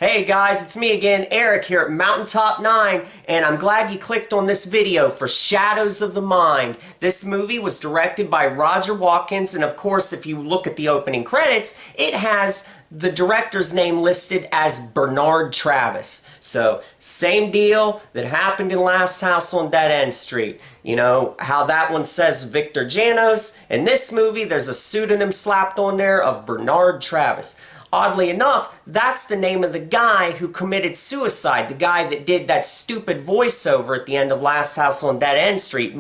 Hey guys, it's me again, Eric here at Mountaintop 9, and I'm glad you clicked on this video for Shadows of the Mind. This movie was directed by Roger Watkins, and of course, if you look at the opening credits, it has the director's name listed as Bernard Travis. So, same deal that happened in Last House on Dead End Street. You know, how that one says Victor Janos. In this movie, there's a pseudonym slapped on there of Bernard Travis. Oddly enough, that's the name of the guy who committed suicide, the guy that did that stupid voiceover at the end of Last House on Dead End Street,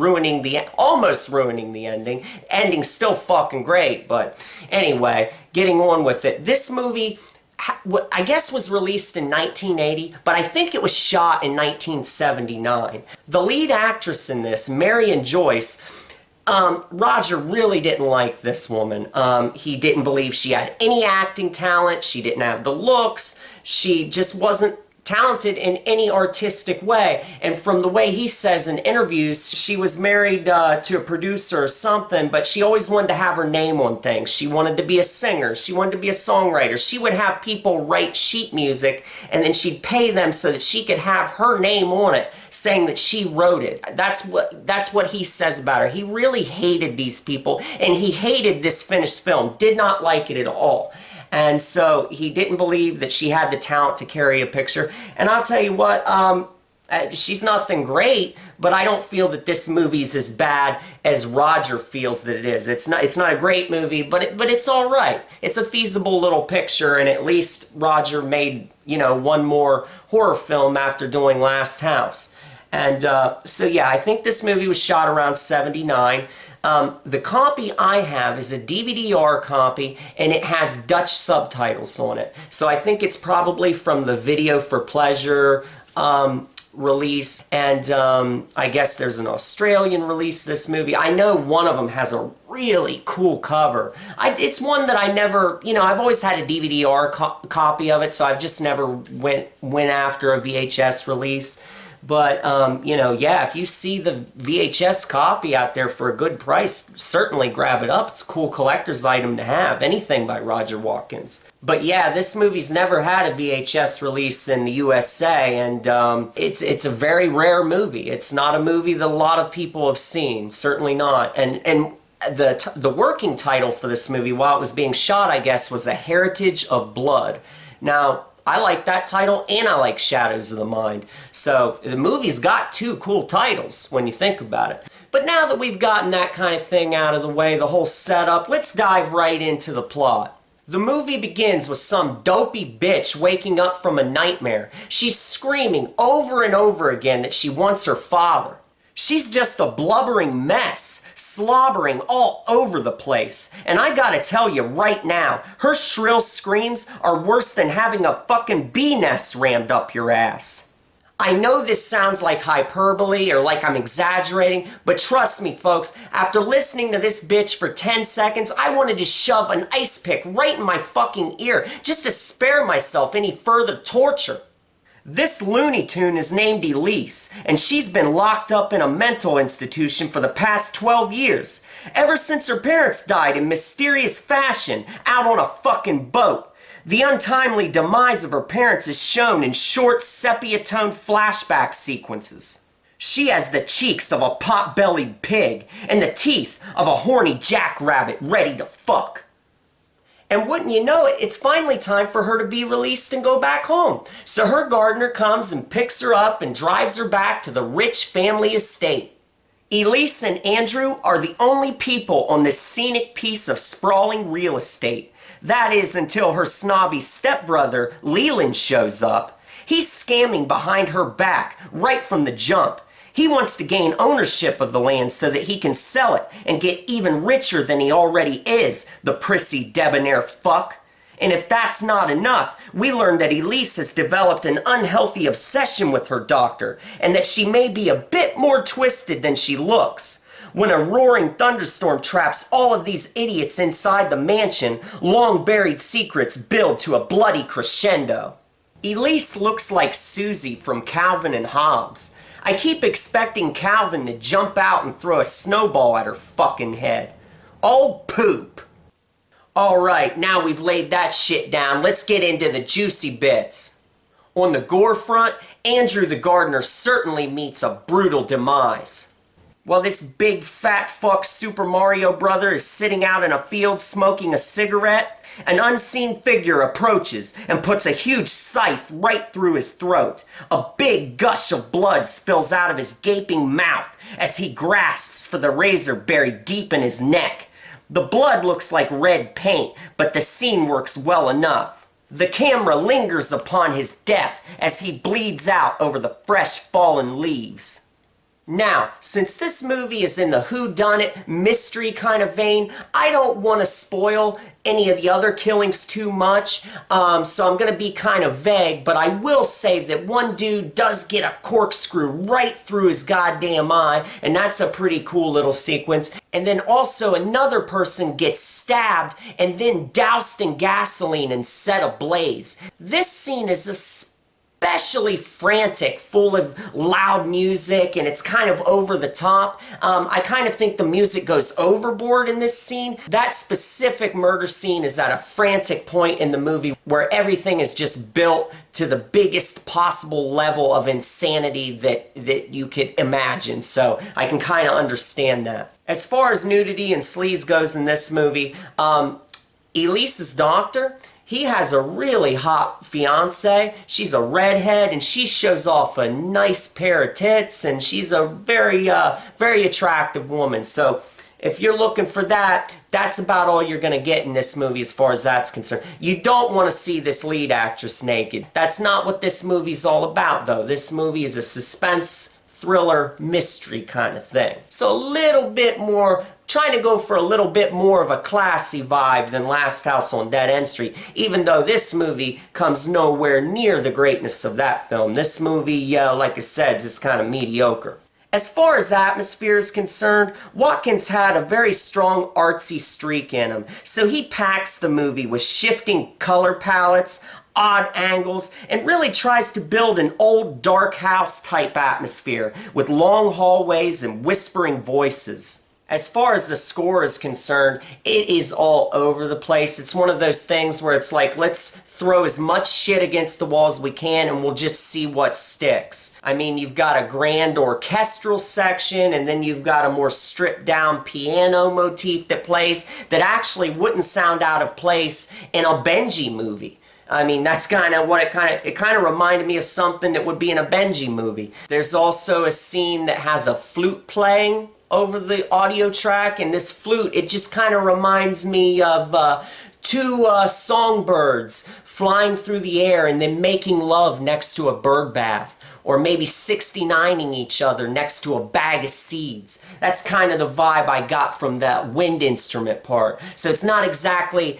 almost ruining the ending. Ending's still fucking great, but anyway, getting on with it. This movie, I guess, was released in 1980, but I think it was shot in 1979. The lead actress in this, Marion Joyce, Roger really didn't like this woman. He didn't believe she had any acting talent. She didn't have the looks. She just wasn't talented in any artistic way. And from the way he says in interviews, she was married to a producer or something, but she always wanted to have her name on things. She wanted to be a singer. She wanted to be a songwriter. She would have people write sheet music, and then she'd pay them so that she could have her name on it, saying that she wrote it. That's what he says about her. He really hated these people, and he hated this finished film. Did not like it at all. And so he didn't believe that she had the talent to carry a picture. And I'll tell you what, she's nothing great, but I don't feel that this movie's as bad as Roger feels that it is. It's not a great movie, but it's all right. It's a feasible little picture, and at least Roger made, you know, one more horror film after doing Last House. And so yeah, I think this movie was shot around 79. The copy I have is a DVD-R copy, and it has Dutch subtitles on it. So I think it's probably from the Video for Pleasure release, and I guess there's an Australian release of this movie. I know one of them has a really cool cover. It's one that I never, you know, I've always had a DVD-R copy of it, so I've just never went after a VHS release. But, you know, yeah, if you see the VHS copy out there for a good price, certainly grab it up. It's a cool collector's item to have. Anything by Roger Watkins. But yeah, this movie's never had a VHS release in the USA, and it's a very rare movie. It's not a movie that a lot of people have seen. Certainly not. And the working title for this movie, while it was being shot, I guess, was A Heritage of Blood. Now, I like that title, and I like Shadows of the Mind. So the movie's got two cool titles when you think about it. But now that we've gotten that kind of thing out of the way, the whole setup, let's dive right into the plot. The movie begins with some dopey bitch waking up from a nightmare. She's screaming over and over again that she wants her father. She's just a blubbering mess, slobbering all over the place. And I gotta tell you right now, her shrill screams are worse than having a fucking bee nest rammed up your ass. I know this sounds like hyperbole or like I'm exaggerating, but trust me folks, after listening to this bitch for 10 seconds, I wanted to shove an ice pick right in my fucking ear just to spare myself any further torture. This Looney Tune is named Elise, and she's been locked up in a mental institution for the past 12 years, ever since her parents died in mysterious fashion out on a fucking boat. The untimely demise of her parents is shown in short sepia-toned flashback sequences. She has the cheeks of a pot-bellied pig and the teeth of a horny jackrabbit ready to fuck. And wouldn't you know it, it's finally time for her to be released and go back home. So her gardener comes and picks her up and drives her back to the rich family estate. Elise and Andrew are the only people on this scenic piece of sprawling real estate. That is until her snobby stepbrother, Leland, shows up. He's scamming behind her back right from the jump. He wants to gain ownership of the land so that he can sell it and get even richer than he already is, the prissy debonair fuck. And if that's not enough, we learn that Elise has developed an unhealthy obsession with her doctor, and that she may be a bit more twisted than she looks. When a roaring thunderstorm traps all of these idiots inside the mansion, long-buried secrets build to a bloody crescendo. Elise looks like Susie from Calvin and Hobbes. I keep expecting Calvin to jump out and throw a snowball at her fucking head. Oh, poop. Alright, now we've laid that shit down, let's get into the juicy bits. On the gore front, Andrew the gardener certainly meets a brutal demise. While this big fat fuck Super Mario brother is sitting out in a field smoking a cigarette, an unseen figure approaches and puts a huge scythe right through his throat. A big gush of blood spills out of his gaping mouth as he grasps for the razor buried deep in his neck. The blood looks like red paint, but the scene works well enough. The camera lingers upon his death as he bleeds out over the fresh fallen leaves. Now, since this movie is in the whodunit mystery kind of vein, I don't want to spoil any of the other killings too much, so I'm going to be kind of vague, but I will say that one dude does get a corkscrew right through his goddamn eye, and that's a pretty cool little sequence. And then also another person gets stabbed and then doused in gasoline and set ablaze. This scene is especially frantic, full of loud music, and it's kind of over the top. I kind of think the music goes overboard in this scene. That specific murder scene is at a frantic point in the movie where everything is just built to the biggest possible level of insanity that you could imagine. So I can kind of understand that. As far as nudity and sleaze goes in this movie, Elise's doctor, he has a really hot fiance. She's a redhead, and she shows off a nice pair of tits, and she's a very attractive woman. So if you're looking for that, that's about all you're going to get in this movie as far as that's concerned. You don't want to see this lead actress naked. That's not what this movie's all about, though. This movie is a suspense, thriller, mystery kind of thing. So a little bit more, trying to go for a little bit more of a classy vibe than Last House on Dead End Street, even though this movie comes nowhere near the greatness of that film. This movie, like I said, is just kind of mediocre. As far as atmosphere is concerned, Watkins had a very strong artsy streak in him, so he packs the movie with shifting color palettes, odd angles, and really tries to build an old dark house type atmosphere with long hallways and whispering voices. As far as the score is concerned, it is all over the place. It's one of those things where it's like, let's throw as much shit against the wall as we can and we'll just see what sticks. I mean, you've got a grand orchestral section, and then you've got a more stripped down piano motif that plays that actually wouldn't sound out of place in a Benji movie. I mean, that's kind of what it kind of reminded me of something that would be in a Benji movie. There's also a scene that has a flute playing over the audio track, and this flute, it just kind of reminds me of two songbirds flying through the air and then making love next to a bird bath, or maybe 69ing each other next to a bag of seeds. That's kind of the vibe I got from that wind instrument part. So it's not exactly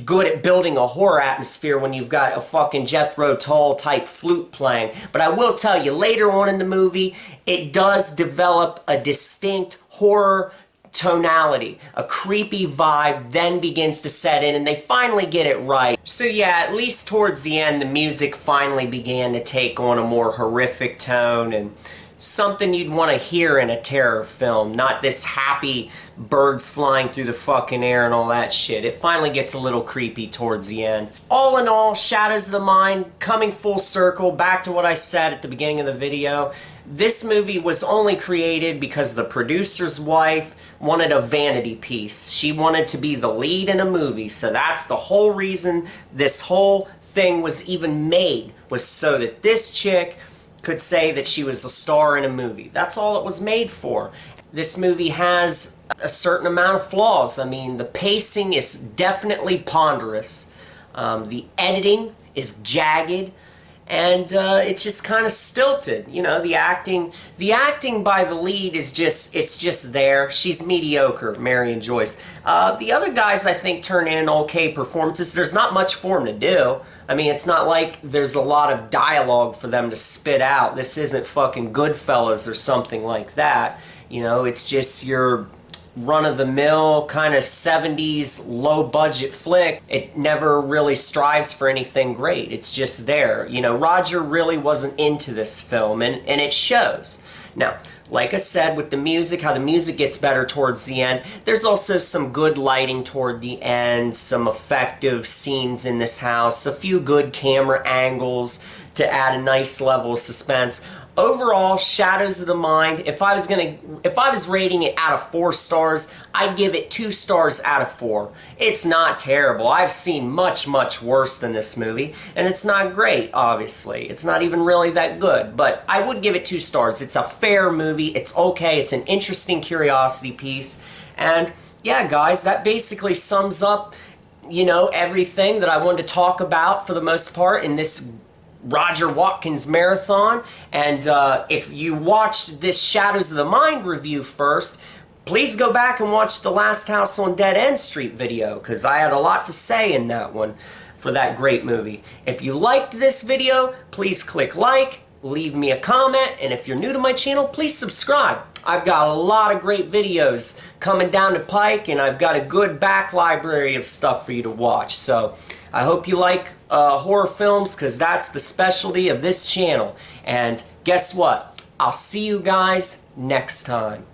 good at building a horror atmosphere when you've got a fucking Jethro Tull type flute playing. But I will tell you, later on in the movie, it does develop a distinct horror tonality. A creepy vibe then begins to set in, and they finally get it right. So yeah, at least towards the end, the music finally began to take on a more horrific tone and something you'd want to hear in a terror film, not this happy birds flying through the fucking air and all that shit. It finally gets a little creepy towards the end. All in all, Shadows of the Mind, coming full circle, back to what I said at the beginning of the video. This movie was only created because the producer's wife wanted a vanity piece. She wanted to be the lead in a movie, so that's the whole reason this whole thing was even made, was so that this chick could say that she was a star in a movie. That's all it was made for. This movie has a certain amount of flaws. I mean, the pacing is definitely ponderous. The editing is jagged, and it's just kind of stilted. You know, the acting by the lead is just there. She's mediocre, Marion Joyce. The other guys, I think, turn in okay performances. There's not much for them to do. I mean, it's not like there's a lot of dialogue for them to spit out. This isn't fucking Goodfellas or something like that. You know, it's just your run-of-the-mill kind of 70s low-budget flick. It never really strives for anything great. It's just there. You know, Roger really wasn't into this film, and it shows. Now, like I said, with the music, how the music gets better towards the end, there's also some good lighting toward the end, some effective scenes in this house, a few good camera angles to add a nice level of suspense. Overall, Shadows of the Mind, if I was rating it out of 4 stars, I'd give it 2 stars out of 4. It's not terrible. I've seen much, much worse than this movie, and it's not great, obviously. It's not even really that good, but I would give it 2 stars. It's a fair movie. It's okay. It's an interesting curiosity piece. And yeah, guys, that basically sums up, you know, everything that I wanted to talk about for the most part in this Roger Watkins marathon. And if you watched this Shadows of the Mind review first, please go back and watch the Last House on Dead End Street video, because I had a lot to say in that one for that great movie. If you liked this video, please click like, leave me a comment, and if you're new to my channel, please subscribe. I've got a lot of great videos coming down the pike, and I've got a good back library of stuff for you to watch. So I hope you like horror films, because that's the specialty of this channel. And guess what? I'll see you guys next time.